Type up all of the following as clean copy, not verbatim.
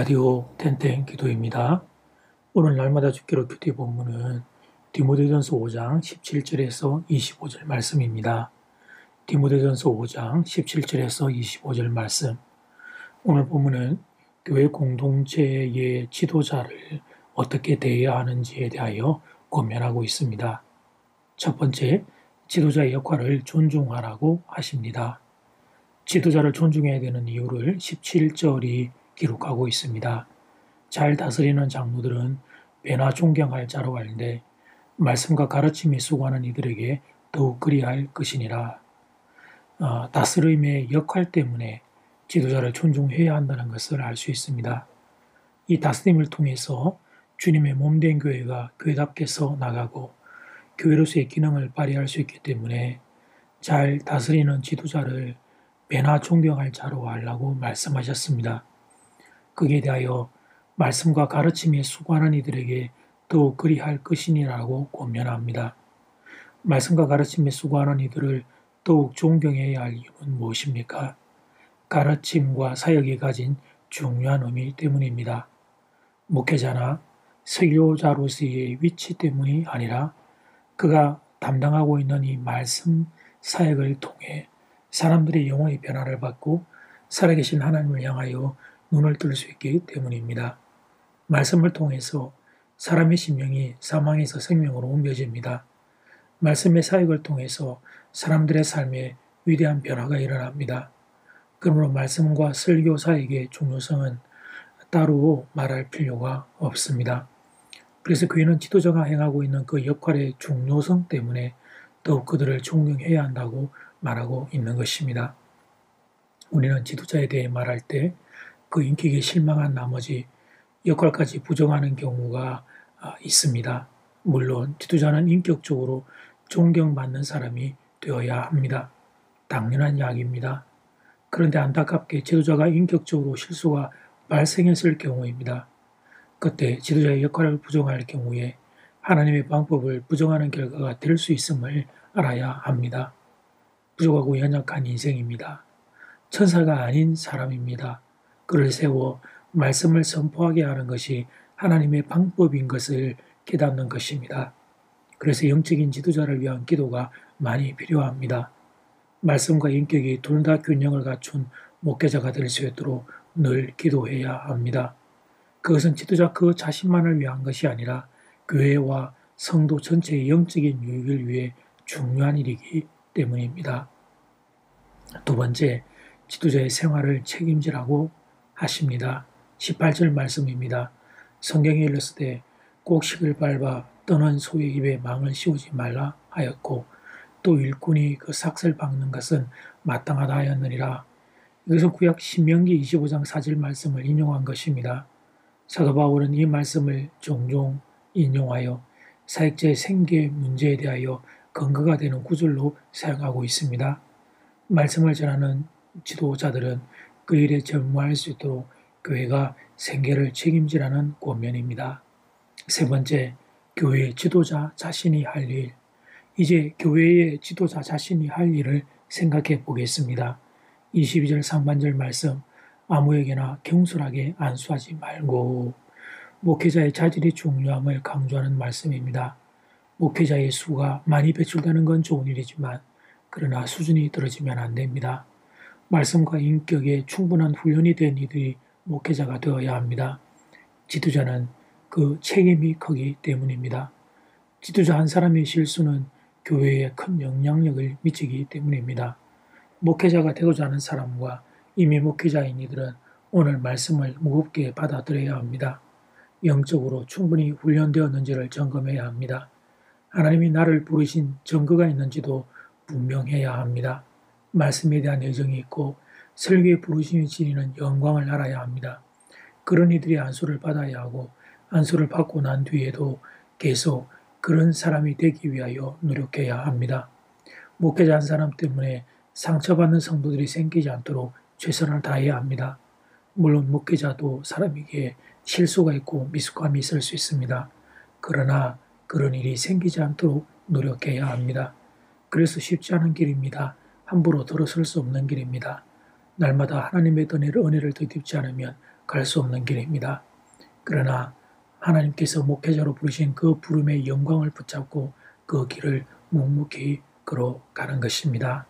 라디오 텐텐 기도입니다. 오늘 날마다 죽기로 큐티 본문은 디모데전서 5장 17절에서 25절 말씀입니다. 디모데전서 5장 17절에서 25절 말씀. 오늘 본문은 교회 공동체의 지도자를 어떻게 대해야 하는지에 대하여 권면하고 있습니다. 첫 번째, 지도자의 역할을 존중하라고 하십니다. 지도자를 존중해야 되는 이유를 17절이 기록하고 있습니다. 잘 다스리는 장로들은 배나 존경할 자로 알되 말씀과 가르침에 수고하는 이들에게 더욱 그리할 것이니라. 다스림의 역할 때문에 지도자를 존중해야 한다는 것을 알 수 있습니다. 이 다스림을 통해서 주님의 몸된 교회가 교회답게 서 나가고 교회로서의 기능을 발휘할 수 있기 때문에 잘 다스리는 지도자를 배나 존경할 자로 알라고 말씀하셨습니다. 거기에 대하여 말씀과 가르침에 수고하는 이들에게 더욱 그리할 것이니라고 권면합니다. 말씀과 가르침에 수고하는 이들을 더욱 존경해야 할 이유는 무엇입니까? 가르침과 사역이 가진 중요한 의미 때문입니다. 목회자나 설교자로서의 위치 때문이 아니라 그가 담당하고 있는 이 말씀 사역을 통해 사람들의 영혼의 변화를 받고 살아계신 하나님을 향하여 눈을 뜰 수 있기 때문입니다. 말씀을 통해서 사람의 심령이 사망에서 생명으로 옮겨집니다. 말씀의 사역을 통해서 사람들의 삶에 위대한 변화가 일어납니다. 그러므로 말씀과 설교 사역의 중요성은 따로 말할 필요가 없습니다. 그래서 교회는 지도자가 행하고 있는 그 역할의 중요성 때문에 더욱 그들을 존경해야 한다고 말하고 있는 것입니다. 우리는 지도자에 대해 말할 때 그 인격에 실망한 나머지 역할까지 부정하는 경우가 있습니다. 물론 지도자는 인격적으로 존경받는 사람이 되어야 합니다. 당연한 이야기입니다. 그런데 안타깝게 지도자가 인격적으로 실수가 발생했을 경우입니다. 그때 지도자의 역할을 부정할 경우에 하나님의 방법을 부정하는 결과가 될 수 있음을 알아야 합니다. 부족하고 연약한 인생입니다. 천사가 아닌 사람입니다. 그를 세워 말씀을 선포하게 하는 것이 하나님의 방법인 것을 깨닫는 것입니다. 그래서 영적인 지도자를 위한 기도가 많이 필요합니다. 말씀과 인격이 둘 다 균형을 갖춘 목회자가 될 수 있도록 늘 기도해야 합니다. 그것은 지도자 그 자신만을 위한 것이 아니라 교회와 성도 전체의 영적인 유익을 위해 중요한 일이기 때문입니다. 두 번째, 지도자의 생활을 책임지라고 하십니다. 18절 말씀입니다. 성경에 일렀을 꼭 식을 밟아 떠는 소의 입에 망을 씌우지 말라 하였고 또 일꾼이 그 삭슬 박는 것은 마땅하다 하였느니라. 이것은 구약 신명기 25장 4절 말씀을 인용한 것입니다. 사도 바울은 이 말씀을 종종 인용하여 사역자의 생계 문제에 대하여 근거가 되는 구절로 사용하고 있습니다. 말씀을 전하는 지도자들은 그 일에 전무할 수 있도록 교회가 생계를 책임지라는 권면입니다. 세 번째, 교회의 지도자 자신이 할 일. 이제 교회의 지도자 자신이 할 일을 생각해 보겠습니다. 22절 상반절 말씀, 아무에게나 경솔하게 안수하지 말고. 목회자의 자질이 중요함을 강조하는 말씀입니다. 목회자의 수가 많이 배출되는 건 좋은 일이지만 그러나 수준이 떨어지면 안 됩니다. 말씀과 인격에 충분한 훈련이 된 이들이 목회자가 되어야 합니다. 지도자는 그 책임이 크기 때문입니다. 지도자 한 사람의 실수는 교회에 큰 영향력을 미치기 때문입니다. 목회자가 되고자 하는 사람과 이미 목회자인 이들은 오늘 말씀을 무겁게 받아들여야 합니다. 영적으로 충분히 훈련되었는지를 점검해야 합니다. 하나님이 나를 부르신 증거가 있는지도 분명해야 합니다. 말씀에 대한 애정이 있고 설교에 부르심이 지니는 영광을 알아야 합니다. 그런 이들이 안수를 받아야 하고 안수를 받고 난 뒤에도 계속 그런 사람이 되기 위하여 노력해야 합니다. 목회자 한 사람 때문에 상처받는 성도들이 생기지 않도록 최선을 다해야 합니다. 물론 목회자도 사람에게 실수가 있고 미숙함이 있을 수 있습니다. 그러나 그런 일이 생기지 않도록 노력해야 합니다. 그래서 쉽지 않은 길입니다. 함부로 들어설 수 없는 길입니다. 날마다 하나님의 은혜를 덧입지 않으면 갈 수 없는 길입니다. 그러나 하나님께서 목회자로 부르신 그 부름의 영광을 붙잡고 그 길을 묵묵히 걸어가는 것입니다.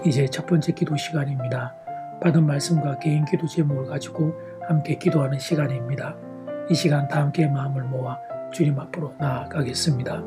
이제 첫 번째 기도 시간입니다. 받은 말씀과 개인 기도 제목을 가지고 함께 기도하는 시간입니다. 이 시간 다 함께 마음을 모아 주님 앞으로 나아가겠습니다.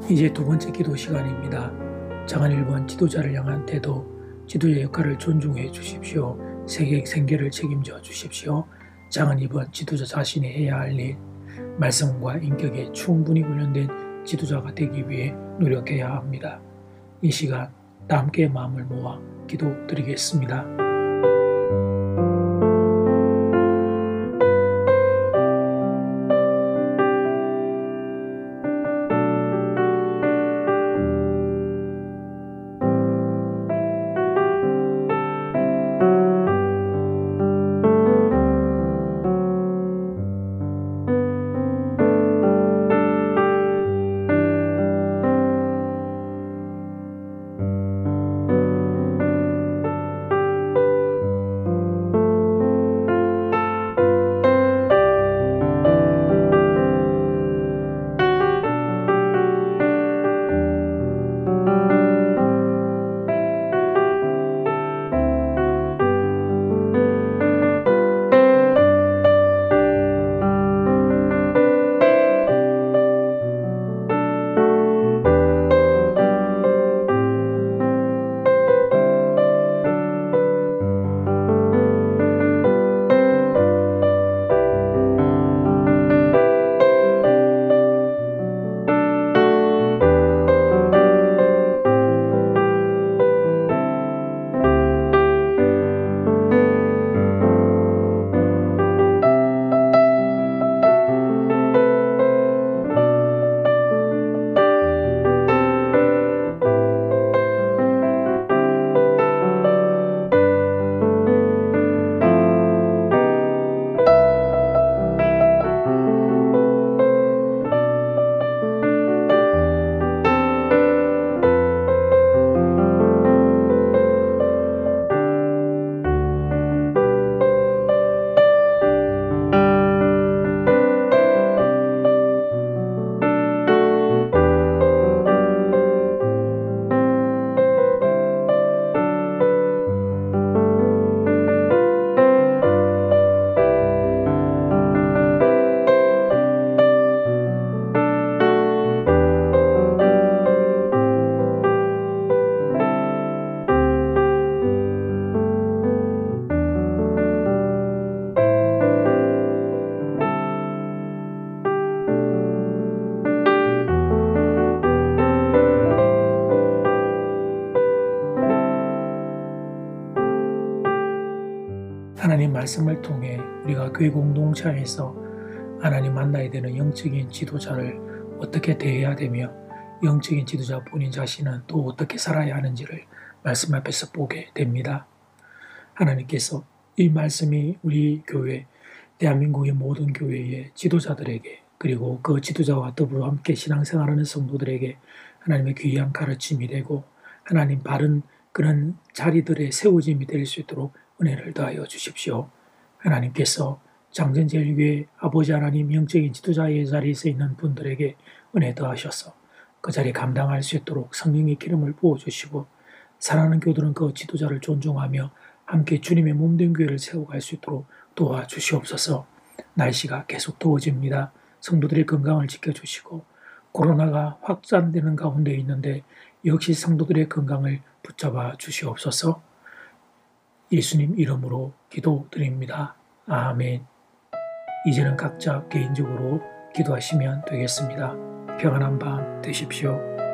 이제 두 번째 기도 시간입니다. 장안 1번 지도자를 향한 태도, 지도자 역할을 존중해 주십시오. 생계를 책임져 주십시오. 장안 2번 지도자 자신이 해야 할 일, 말씀과 인격에 충분히 훈련된 지도자가 되기 위해 노력해야 합니다. 이 시간 다 함께 마음을 모아 기도드리겠습니다. 하나님 말씀을 통해 우리가 교회 공동체에서 하나님 만나야 되는 영적인 지도자를 어떻게 대해야 되며 영적인 지도자 본인 자신은 또 어떻게 살아야 하는지를 말씀 앞에서 보게 됩니다. 하나님께서 이 말씀이 우리 교회, 대한민국의 모든 교회의 지도자들에게 그리고 그 지도자와 더불어 함께 신앙생활하는 성도들에게 하나님의 귀한 가르침이 되고 하나님 바른 그런 자리들의 세워짐이 될 수 있도록 은혜를 더하여 주십시오. 하나님께서 장전제일교회 아버지 하나님 영적인 지도자의 자리에 있는 분들에게 은혜 더하셔서 그 자리에 감당할 수 있도록 성령의 기름을 부어주시고 사랑하는 교들은 그 지도자를 존중하며 함께 주님의 몸된 교회를 세워갈 수 있도록 도와주시옵소서. 날씨가 계속 더워집니다. 성도들의 건강을 지켜주시고 코로나가 확산되는 가운데 있는데 역시 성도들의 건강을 붙잡아 주시옵소서. 예수님 이름으로 기도드립니다. 아멘. 이제는 각자 개인적으로 기도하시면 되겠습니다. 평안한 밤 되십시오.